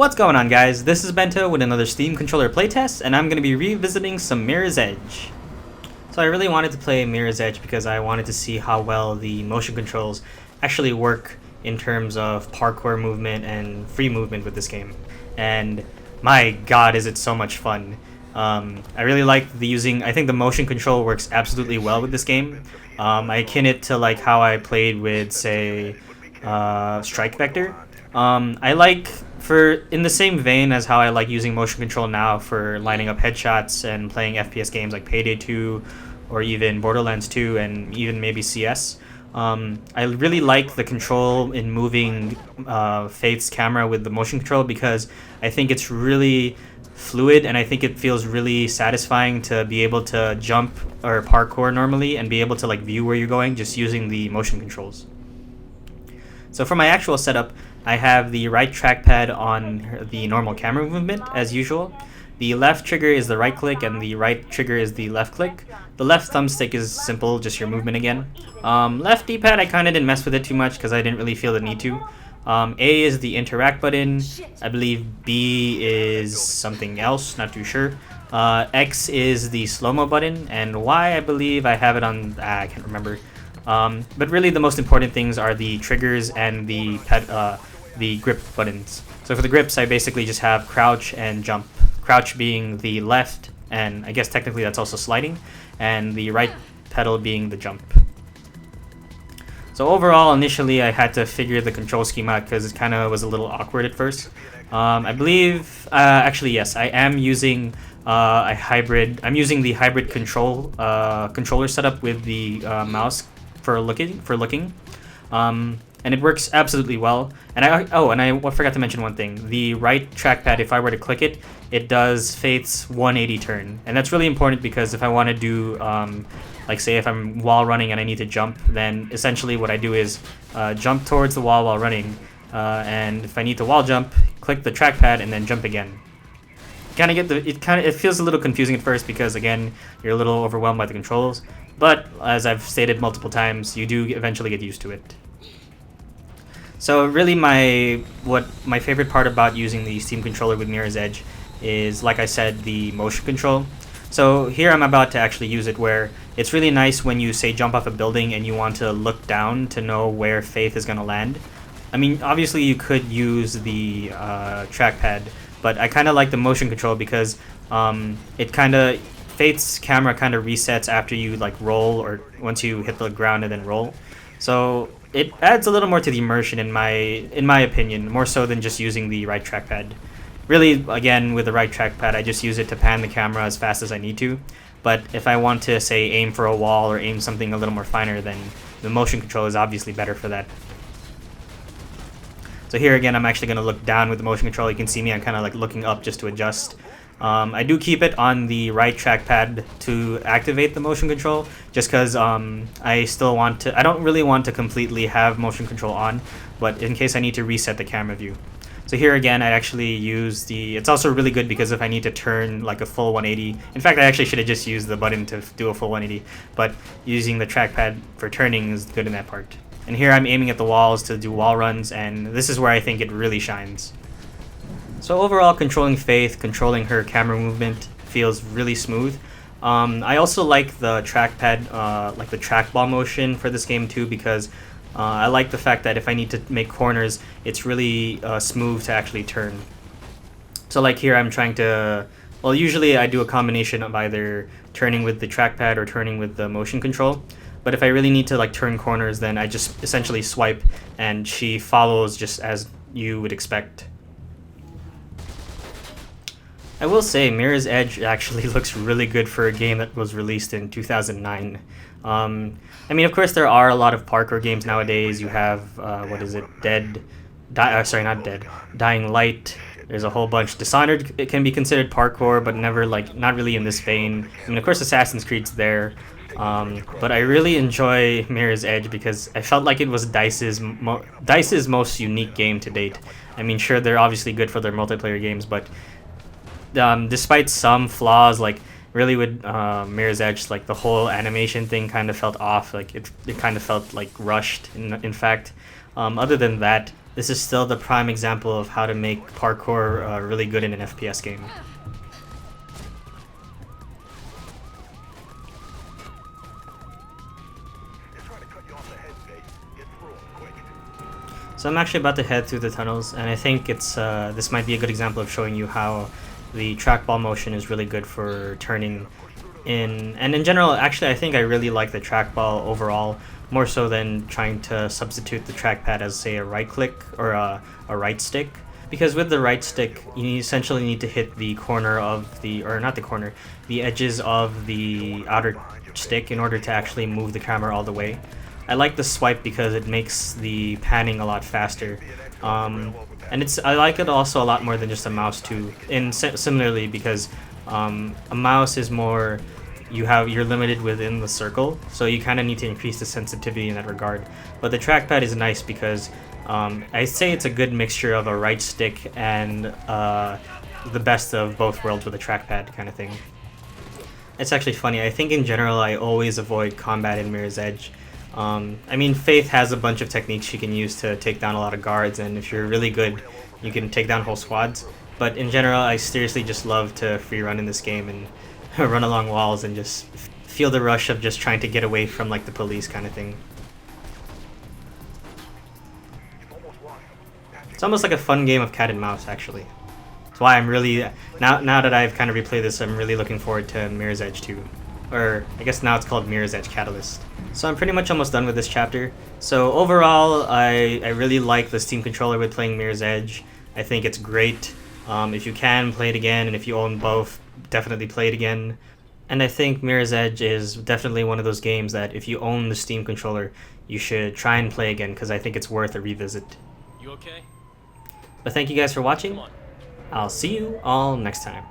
What's going on, guys? This is Bento with another Steam controller playtest, and I'm going to be revisiting some Mirror's Edge. So I really wanted to play Mirror's Edge because I wanted to see how well the motion controls actually work in terms of parkour movement and free movement with this game. And my god, is it so much fun. I really like I think the motion control works absolutely well with this game. I akin it to like how I played with, say, Strike Vector. I like, in the same vein as how I like using motion control now for lining up headshots and playing FPS games like Payday 2 or even Borderlands 2 and even maybe CS. I really like the control in moving Faith's camera with the motion control because I think it's really fluid and I think it feels really satisfying to be able to jump or parkour normally and be able to like view where you're going just using the motion controls. So for my actual setup, I have the right trackpad on the normal camera movement as usual. The left trigger is the right click and the right trigger is the left click. The left thumbstick is simple, just your movement again. Left D-pad, I kind of didn't mess with it too much because I didn't really feel the need to. A is the interact button. I believe B is something else, not too sure. X is the slow-mo button, and Y, I believe I have it on, I can't remember. But really the most important things are the triggers and the grip buttons. So for the grips, I basically just have crouch and jump. Crouch being the left, and I guess technically that's also sliding, and the right pedal being the jump. So overall, initially I had to figure the control scheme out because it kind of was a little awkward at first. I believe, actually yes, I am using I'm using the hybrid controller setup with the mouse for looking. And it works absolutely well. And I forgot to mention one thing. The right trackpad, if I were to click it, it does Faith's 180 turn. And that's really important because if I want to do, like say if I'm wall running and I need to jump, then essentially what I do is jump towards the wall while running. And if I need to wall jump, click the trackpad and then jump again. It feels a little confusing at first because again, you're a little overwhelmed by the controls. But as I've stated multiple times, you do eventually get used to it. So really my favorite part about using the Steam controller with Mirror's Edge is, like I said, the motion control. So here I'm about to actually use it where it's really nice when you say jump off a building and you want to look down to know where Faith is going to land. I mean, obviously you could use the trackpad, but I kind of like the motion control because Faith's camera kind of resets after you like roll or once you hit the ground and then roll. So it adds a little more to the immersion in my opinion, more so than just using the right trackpad. Really, again, with the right trackpad, I just use it to pan the camera as fast as I need to. But if I want to, say, aim for a wall or aim something a little more finer, then the motion control is obviously better for that. So here again, I'm actually going to look down with the motion control. You can see me, I'm kind of like looking up just to adjust. I do keep it on the right trackpad to activate the motion control, just because I don't really want to completely have motion control on, but in case I need to reset the camera view. So here again, I actually use it's also really good because if I need to turn like a full 180, in fact I actually should have just used the button to do a full 180, but using the trackpad for turning is good in that part. And here I'm aiming at the walls to do wall runs, and this is where I think it really shines. So overall, controlling Faith, controlling her camera movement feels really smooth. I also like the trackpad, like the trackball motion for this game too, because I like the fact that if I need to make corners, it's really smooth to actually turn. So like here I'm trying to, well usually I do a combination of either turning with the trackpad or turning with the motion control. But if I really need to like turn corners, then I just essentially swipe and she follows just as you would expect. I will say, Mirror's Edge actually looks really good for a game that was released in 2009. I mean, of course, there are a lot of parkour games nowadays. You have, Dying Light. There's a whole bunch. Dishonored, it can be considered parkour, but not really in this vein. I mean, of course, Assassin's Creed's there. But I really enjoy Mirror's Edge because I felt like it was DICE's most unique game to date. I mean, sure, they're obviously good for their multiplayer games, but despite some flaws, like really with Mirror's Edge, like the whole animation thing kind of felt off. Like it kind of felt like rushed. In fact, other than that, this is still the prime example of how to make parkour really good in an FPS game. So I'm actually about to head through the tunnels, and I think it's this might be a good example of showing you how the trackball motion is really good for turning in. And in general, actually, I think I really like the trackball overall, more so than trying to substitute the trackpad as, say, a right click or a right stick. Because with the right stick, you essentially need to hit the corner of the, or not the corner, the edges of the outer stick in order to actually move the camera all the way. I like the swipe because it makes the panning a lot faster, and I like it also a lot more than just a mouse too. And similarly, because a mouse is more, you're limited within the circle, so you kind of need to increase the sensitivity in that regard. But the trackpad is nice because I say it's a good mixture of a right stick and the best of both worlds with a trackpad kind of thing. It's actually funny. I think in general I always avoid combat in Mirror's Edge. I mean, Faith has a bunch of techniques she can use to take down a lot of guards, and if you're really good, you can take down whole squads. But in general, I seriously just love to free run in this game and run along walls and just feel the rush of just trying to get away from like the police kind of thing. It's almost like a fun game of cat and mouse, actually. That's why I'm really, now that I've kind of replayed this, I'm really looking forward to Mirror's Edge 2. Or I guess now it's called Mirror's Edge Catalyst. So I'm pretty much almost done with this chapter. So overall, I really like the Steam controller with playing Mirror's Edge. I think it's great. If you can, play it again, and if you own both, definitely play it again. And I think Mirror's Edge is definitely one of those games that if you own the Steam controller, you should try and play again, because I think it's worth a revisit. You okay? But thank you guys for watching. I'll see you all next time.